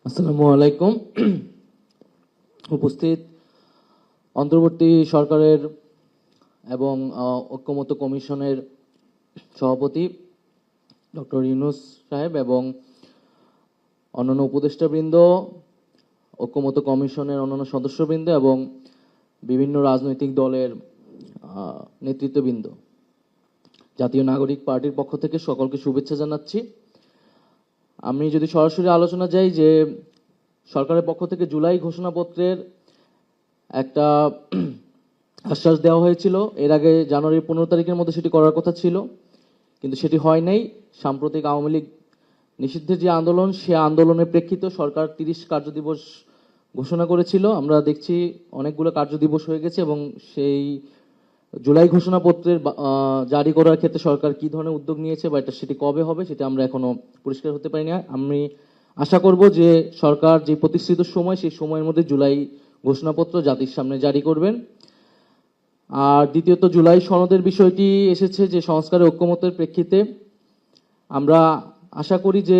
আসসালামু আলাইকুম। উপস্থিত অন্তর্বর্তী সরকারের এবং ঐক্যমত্য কমিশনের সভাপতি ডক্টর ইউনূস সাহেব এবং অন্যান্য উপদেষ্টাবৃন্দ, ঐক্যমত্য কমিশনের অন্যান্য সদস্যবৃন্দ এবং বিভিন্ন রাজনৈতিক দলের নেতৃত্ববৃন্দ, জাতীয় নাগরিক পার্টির পক্ষ থেকে সকলকে শুভেচ্ছা জানাচ্ছি। আমি যদি সরাসরি আলোচনা যাই, যে সরকারের পক্ষ থেকে জুলাই ঘোষণাপত্রের একটা আশ্বাস দেওয়া হয়েছিল, এর আগে জানুয়ারির 15 তারিখের মধ্যে সেটি করার কথা ছিল, কিন্তু সেটি হয় নাই। সাম্প্রতিক আওয়ামী লীগ নিষিদ্ধের যে আন্দোলন, সে আন্দোলনের প্রেক্ষিতে সরকার 30 কার্যদিবস ঘোষণা করেছিল। আমরা দেখছি অনেকগুলো কার্যদিবস হয়ে গেছে এবং সেই জুলাই ঘোষণাপত্রের জারি করার ক্ষেত্রে সরকার কি ধরনের উদ্যোগ নিয়েছে বা সেটি কবে হবে সেটা আমরা এখনো পরিষ্কার হতে পারি না। আমি আশা করব যে সরকার যে প্রতিষ্ঠিত সময়, সেই সময়ের মধ্যে জুলাই ঘোষণাপত্র জাতির সামনে জারি করবেন। আর দ্বিতীয়ত, জুলাই সনদের বিষয়টি এসেছে যে সংস্কারের ঐক্যমত্যের প্রেক্ষিতে আমরা আশা করি যে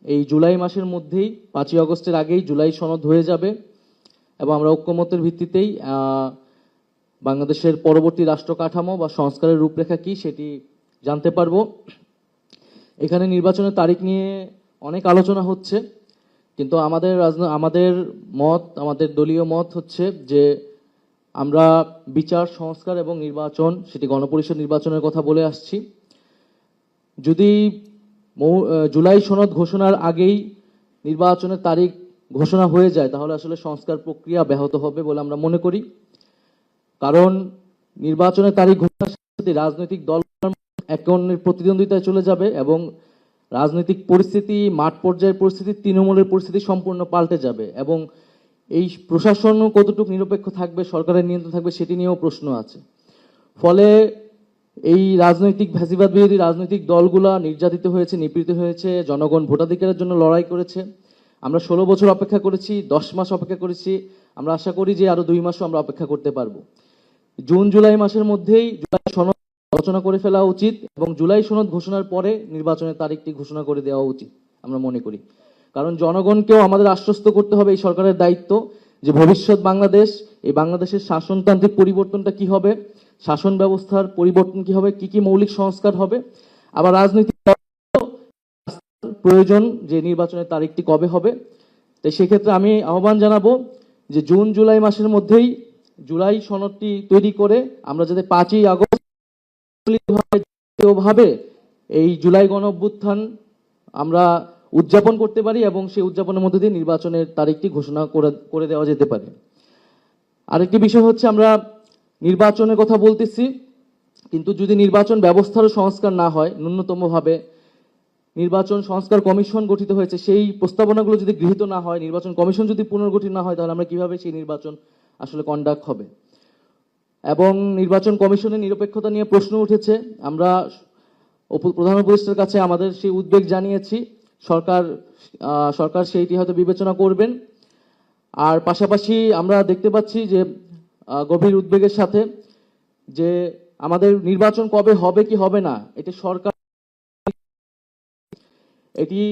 এই জুলাই মাসের মধ্যেই 5ই আগস্টের আগেই জুলাই সনদ হয়ে যাবে এবং আমরা ঐক্যমত্যের ভিত্তিতেই বাংলাদেশের পরবর্তী রাষ্ট্র কাঠামো বা সংস্কারের রূপরেখা কি সেটি জানতে পারবো। এখানে নির্বাচনের তারিখ নিয়ে অনেক আলোচনা হচ্ছে, কিন্তু আমাদের দলীয় মত হচ্ছে যে আমরা বিচার, সংস্কার এবং নির্বাচন, সেটি গণপরিষদ নির্বাচনের কথা বলে আসছি। যদি জুলাই সনদ ঘোষণার আগেই নির্বাচনের তারিখ ঘোষণা হয়ে যায়, তাহলে আসলে সংস্কার প্রক্রিয়া ব্যাহত হবে বলে আমরা মনে করি। কারণ নির্বাচনের তারিখ ঘোষণার সাথে রাজনৈতিক দল একে অন্যের প্রতিদ্বন্দ্বিতায় চলে যাবে এবং রাজনৈতিক পরিস্থিতি, মাঠ পর্যায়ের পরিস্থিতি, তৃণমূলের পরিস্থিতি সম্পূর্ণ পাল্টে যাবে এবং এই প্রশাসন কতটুকু নিরপেক্ষ থাকবে, সরকারের নিয়ন্ত্রণ থাকবে, সেটি নিয়েও প্রশ্ন আছে। ফলে এই রাজনৈতিক ফ্যাসিবাদ বিরোধী রাজনৈতিক দলগুলা নির্যাতিত হয়েছে, নিপীড়িত হয়েছে, জনগণ ভোটাধিকারের জন্য লড়াই করেছে। আমরা 16 বছর অপেক্ষা করেছি, 10 মাস অপেক্ষা করেছি, আমরা আশা করি যে আরো 2 মাসও আমরা অপেক্ষা করতে পারবো। জুন জুলাই মাসের মধ্যেই জুলাই সনদ আলোচনা করে ফেলা উচিত এবং জুলাই সনদ ঘোষণার পরে নির্বাচনের তারিখটি ঘোষণা করে দেওয়া উচিত আমরা মনে করি। কারণ জনগণকেও আমাদের আশ্বস্ত করতে হবে, এই সরকারের দায়িত্ব, যে ভবিষ্যৎ বাংলাদেশ, এই বাংলাদেশের শাসনতান্ত্রিক পরিবর্তনটা কি হবে, শাসন ব্যবস্থার পরিবর্তন কি হবে, কি কি মৌলিক সংস্কার হবে, আবার রাজনৈতিক প্রয়োজন যে নির্বাচনের তারিখটি কবে হবে। তাই সেক্ষেত্রে আমি আহ্বান জানাবো যে জুন জুলাই মাসের মধ্যেই জুলাই সনদটি তৈরি করে আমরা যাতে 5ই আগস্ট ভাবে এই জুলাই গণ অভ্যুত্থান আমরা উদযাপন করতে পারি এবং সেই উদযাপনের মধ্যে দিয়ে নির্বাচনের তারিখটি ঘোষণা করে দেওয়া যেতে পারে। আরেকটি বিষয় হচ্ছে, আমরা নির্বাচনের কথা বলতেছি, কিন্তু যদি নির্বাচন ব্যবস্থারও সংস্কার না হয়, ন্যূনতমভাবে নির্বাচন সংস্কার কমিশন গঠিত হয়েছে, সেই প্রস্তাবনাগুলো যদি গৃহীত না হয়, নির্বাচন কমিশন যদি পুনর্গঠিত না হয়, তাহলে আমরা কিভাবে সেই নির্বাচন আসলে কন্ডাক্ট হবে। এবং নির্বাচন কমিশনের নিরপেক্ষতা নিয়ে প্রশ্ন উঠেছে। আমরা প্রধান উপদেষ্টার কাছে আমাদের সেই উদ্বেগ জানিয়েছি। সরকার সেইটি হয়তো বিবেচনা করবেন। আর পাশাপাশি আমরা দেখতে পাচ্ছি যে গভীর উদ্বেগের সাথে যে আমাদের নির্বাচন কবে হবে কি হবে না, এটি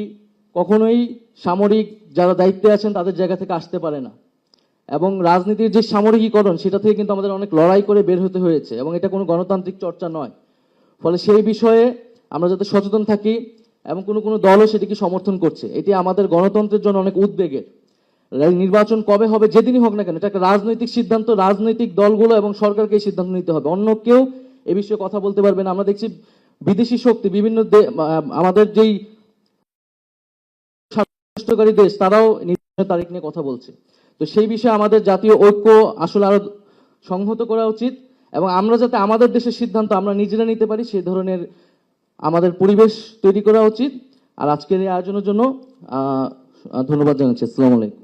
কখনোই সামরিক যারা দায়িত্বে আছেন তাদের জায়গা থেকে আসতে পারে না এবং রাজনীতির যে সামরিকীকরণ, সেটা থেকে কিন্তু আমাদের অনেক লড়াই করে বের হতে হয়েছে এবং এটা কোনো গণতান্ত্রিক চর্চা নয়। ফলে সেই বিষয়ে আমরা যাতে সচেতন থাকি এবং কোনো দলও সেটিকে সমর্থন করছে, এটি আমাদের গণতন্ত্রের জন্য অনেক উদ্বেগের। নির্বাচন কবে হবে, যেদিনই হোক না কেন, এটা একটা রাজনৈতিক সিদ্ধান্ত, রাজনৈতিক দলগুলো এবং সরকারকে এই সিদ্ধান্ত নিতে হবে, অন্য কেউ এ বিষয়ে কথা বলতে পারবে না। আমরা দেখছি বিদেশি শক্তি, বিভিন্ন আমাদের যেই দেশ, তারাও নির্বাচনের তারিখ নিয়ে কথা বলছে। তো সেই বিষয়ে আমাদের জাতীয় ঐক্য আসলে আরো সংহত করা উচিত এবং আমরা যাতে আমাদের দেশের সিদ্ধান্ত আমরা নিজেরা নিতে পারি, সেই ধরনের আমাদের পরিবেশ তৈরি করা উচিত। আর আজকের এই আয়োজনের জন্য ধন্যবাদ জানাচ্ছি। আসসালামু আলাইকুম।